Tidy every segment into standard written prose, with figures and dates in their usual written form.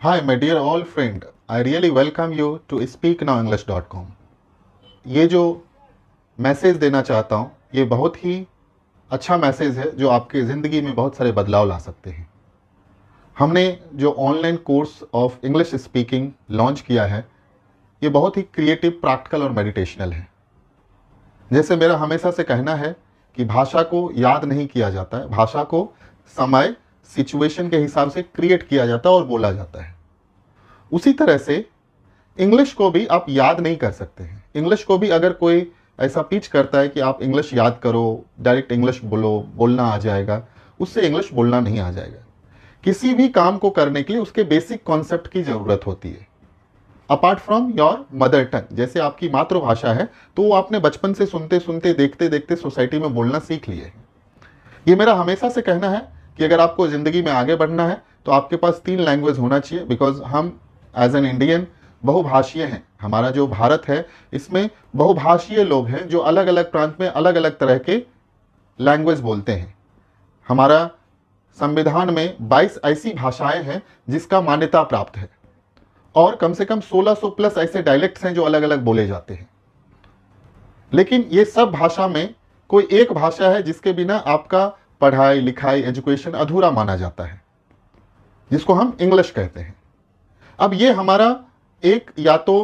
Hi, my dear old friend. I really welcome you to speaknowenglish.com. ये जो message देना चाहता हूँ ये बहुत ही अच्छा मैसेज है जो आपके ज़िंदगी में बहुत सारे बदलाव ला सकते हैं। हमने जो online course of English speaking launch किया है ये बहुत ही क्रिएटिव, प्रैक्टिकल और मेडिटेशनल है। जैसे मेरा हमेशा से कहना है कि भाषा को याद नहीं किया जाता है, भाषा को समय, सिचुएशन के हिसाब से क्रिएट किया जाता है और बोला जाता है। उसी तरह से इंग्लिश को भी आप याद नहीं कर सकते हैं। इंग्लिश को भी अगर कोई ऐसा पिच करता है कि आप इंग्लिश याद करो, डायरेक्ट इंग्लिश बोलो, बोलना आ जाएगा, उससे इंग्लिश बोलना नहीं आ जाएगा। किसी भी काम को करने के लिए उसके बेसिक कॉन्सेप्ट की ज़रूरत होती है। Apart from your mother tongue, जैसे आपकी मातृभाषा है तो वो आपने बचपन से सुनते सुनते, देखते देखते सोसाइटी में बोलना सीख लिए है। ये मेरा हमेशा से कहना है कि अगर आपको ज़िंदगी में आगे बढ़ना है तो आपके पास 3 लैंग्वेज होना चाहिए। बिकॉज हम एज एन इंडियन बहुभाषीय हैं। हमारा जो भारत है इसमें बहुभाषीय लोग हैं जो अलग अलग प्रांत में अलग अलग तरह के लैंग्वेज बोलते हैं। हमारा संविधान में 22 ऐसी भाषाएं हैं जिसका मान्यता प्राप्त है और कम से कम 1600 प्लस ऐसे डायलेक्ट्स हैं जो अलग अलग बोले जाते हैं। लेकिन ये सब भाषा में कोई एक भाषा है जिसके बिना आपका पढ़ाई लिखाई, एजुकेशन अधूरा माना जाता है, जिसको हम इंग्लिश कहते हैं। अब ये हमारा एक या तो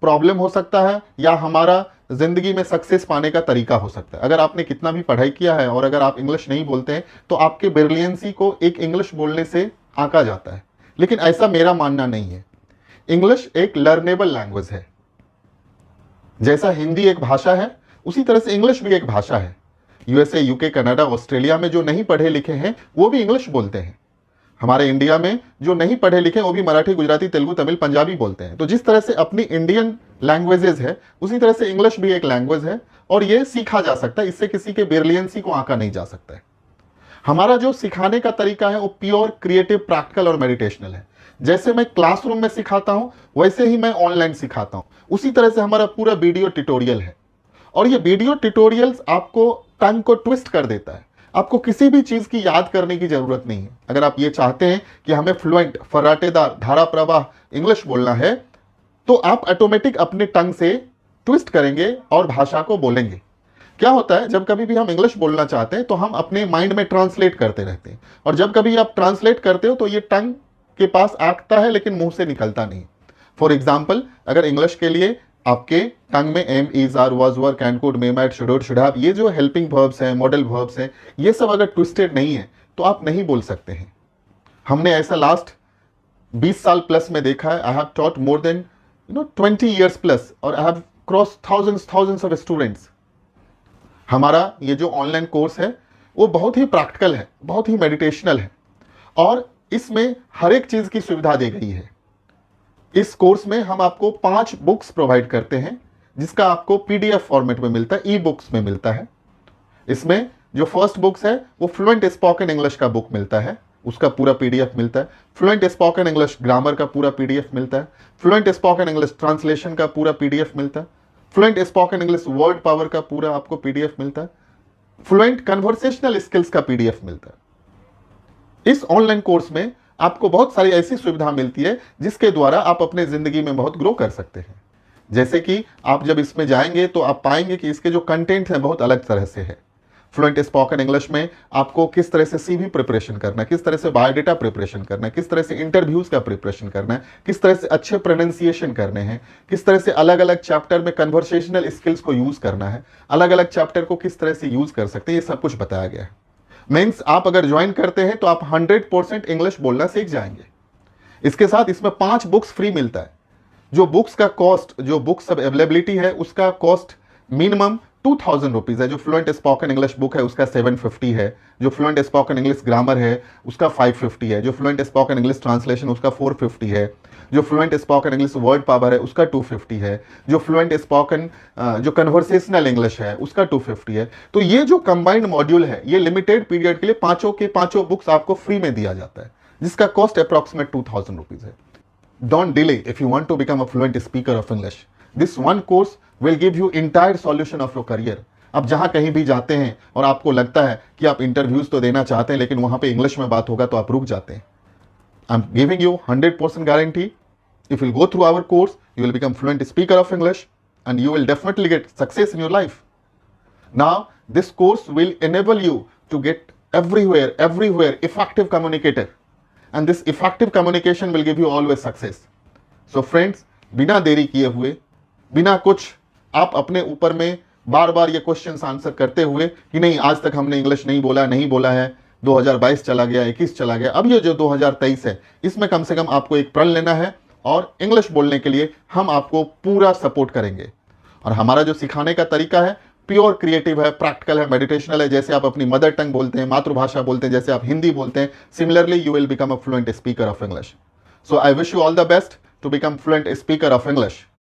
प्रॉब्लम हो सकता है या हमारा जिंदगी में सक्सेस पाने का तरीका हो सकता है। अगर आपने कितना भी पढ़ाई किया है और अगर आप इंग्लिश नहीं बोलते हैं तो आपके ब्रिलियंसी को एक इंग्लिश बोलने से आंका जाता है। लेकिन ऐसा मेरा मानना नहीं है। इंग्लिश एक लर्नेबल लैंग्वेज है। जैसा हिंदी एक भाषा है उसी तरह से इंग्लिश भी एक भाषा है। यूएसए, यूके, कनाडा, ऑस्ट्रेलिया में जो नहीं पढ़े लिखे हैं वो भी इंग्लिश बोलते हैं। हमारे इंडिया में जो नहीं पढ़े लिखे वो भी मराठी, गुजराती, तेलुगु, तमिल, पंजाबी बोलते हैं। तो जिस तरह से अपनी इंडियन लैंग्वेजेस है उसी तरह से इंग्लिश भी एक लैंग्वेज है और ये सीखा जा सकता है। इससे किसी के ब्रिलियंसी को आंका नहीं जा सकता है। हमारा जो सिखाने का तरीका है वो प्योर, क्रिएटिव, प्रैक्टिकल और मेडिटेशनल है। जैसे मैं क्लासरूम में सिखाता हूं वैसे ही मैं ऑनलाइन सिखाता हूं। उसी तरह से हमारा पूरा वीडियो ट्यूटोरियल है और ये वीडियो ट्यूटोरियल्स आपको टंग को ट्विस्ट कर देता है। आपको किसी भी चीज की याद करने की जरूरत नहीं है। अगर आप ये चाहते हैं कि हमें फ्लुएंट, फर्राटेदार, धारा प्रवाह इंग्लिश बोलना है तो आप ऑटोमेटिक अपने टंग से ट्विस्ट करेंगे और भाषा को बोलेंगे। क्या होता है, जब कभी भी हम इंग्लिश बोलना चाहते हैं तो हम अपने माइंड में ट्रांसलेट करते रहते हैं और जब कभी आप ट्रांसलेट करते हो तो ये टंग के पास आंकता है लेकिन मुंह से निकलता नहीं। फॉर एग्जाम्पल, अगर इंग्लिश के लिए आपके टंग में am, is, are, was, were, can, could, may, might, should, should have, ये जो हेल्पिंग वर्ब्स हैं, मॉडल वर्ब्स हैं, ये सब अगर ट्विस्टेड नहीं है तो आप नहीं बोल सकते हैं। हमने ऐसा लास्ट 20 साल प्लस में देखा है। I have taught more than 20 years plus और I have cross thousands of students. हमारा ये जो ऑनलाइन कोर्स है वो बहुत ही प्रैक्टिकल है, बहुत ही मेडिटेशनल है और इसमें हर एक चीज की सुविधा दी गई है। इस कोर्स में हम आपको 5 बुक्स प्रोवाइड करते हैं जिसका आपको पीडीएफ फॉर्मेट में मिलता है, ई बुक्स में मिलता है। इसमें जो फर्स्ट बुक्स है वो फ्लुएंट स्पोकन इंग्लिश का बुक मिलता है, उसका पूरा पीडीएफ मिलता है। फ्लुएंट स्पोकन इंग्लिश ग्रामर का पूरा पीडीएफ मिलता है। फ्लुएंट स्पोकन इंग्लिश ट्रांसलेशन का पूरा पीडीएफ मिलता है। Fluent spoken English word power का पूरा आपको पीडीएफ मिलता है। फ्लुएंट कन्वर्सेशनल स्किल्स का पीडीएफ मिलता है। इस ऑनलाइन कोर्स में आपको बहुत सारी ऐसी सुविधा मिलती है जिसके द्वारा आप अपने जिंदगी में बहुत ग्रो कर सकते हैं। जैसे कि आप जब इसमें जाएंगे तो आप पाएंगे कि इसके जो कंटेंट है बहुत अलग तरह से है। फ्लुएंट स्पोकन इंग्लिश में आपको किस तरह से सीवी प्रिपरेशन करना है, किस तरह से बायोडेटा प्रिपरेशन करना है, किस तरह से इंटरव्यूज का प्रिपरेशन करना है, किस तरह से अच्छे प्रोनाउंसिएशन करने हैं, किस तरह से अलग अलग चैप्टर में कन्वर्सेशनल स्किल्स को यूज करना है, अलग अलग चैप्टर को किस तरह से यूज कर सकते हैं, ये सब कुछ बताया गया है। मीन्स आप अगर ज्वाइन करते हैं तो आप 100% इंग्लिश बोलना सीख जाएंगे। इसके साथ इसमें 5 बुक्स फ्री मिलता है। जो बुक्स का कॉस्ट, जो बुक्स सब अवेलेबिलिटी है उसका कॉस्ट मिनिमम 2000 रुपीज है। जो फ्लुएंट स्पोकन इंग्लिश बुक है उसका 750 है। जो फ्लुएंट स्पोकन इंग्लिश ग्रामर है उसका 550 है। जो फ्लुएंट स्पोकन इंग्लिश ट्रांसलेशन उसका 450 है। जो fluent spoken English word power है उसका 250 है। जो फ्लुएंट स्पोकन जो कन्वर्सेशनल इंग्लिश है उसका 250 है। तो ये जो कंबाइंड मॉड्यूल है ये लिमिटेड पीरियड के लिए पांचों के पांचों बुक्स आपको फ्री में दिया जाता है जिसका कॉस्ट अप्रॉक्सीमेट 2000 रुपीज है। Don't delay if you want to become a fluent speaker of English. This one course will give you entire solution of your career. अब जहां कहीं भी जाते हैं और आपको लगता है कि आप इंटरव्यूज तो देना चाहते हैं लेकिन वहां पे इंग्लिश में बात होगा तो आप रुक जाते हैं। I'm giving you 100% guarantee. If you'll go through our course, you will become fluent speaker of English and you will definitely get success in your life. Now, this course will enable you to get everywhere effective communicator. And this effective communication will give you always success. So friends, बिना देरी किए हुए, बिना कुछ आप अपने ऊपर में बार बार ये क्वेश्चंस आंसर करते हुए कि नहीं आज तक हमने इंग्लिश नहीं बोला है, 2022 चला गया, 21 चला गया, अब ये जो 2023 है इसमें कम से कम आपको एक प्रण लेना है और इंग्लिश बोलने के लिए हम आपको पूरा सपोर्ट करेंगे। और हमारा जो सिखाने का तरीका है प्योर क्रिएटिव है, प्रैक्टिकल है, मेडिटेशनल है। जैसे आप अपनी मदर टंग बोलते हैं, मातृभाषा बोलते हैं, जैसे आप हिंदी बोलते हैं, similarly you will become a fluent speaker of English. So I wish you all the best to become fluent speaker of English.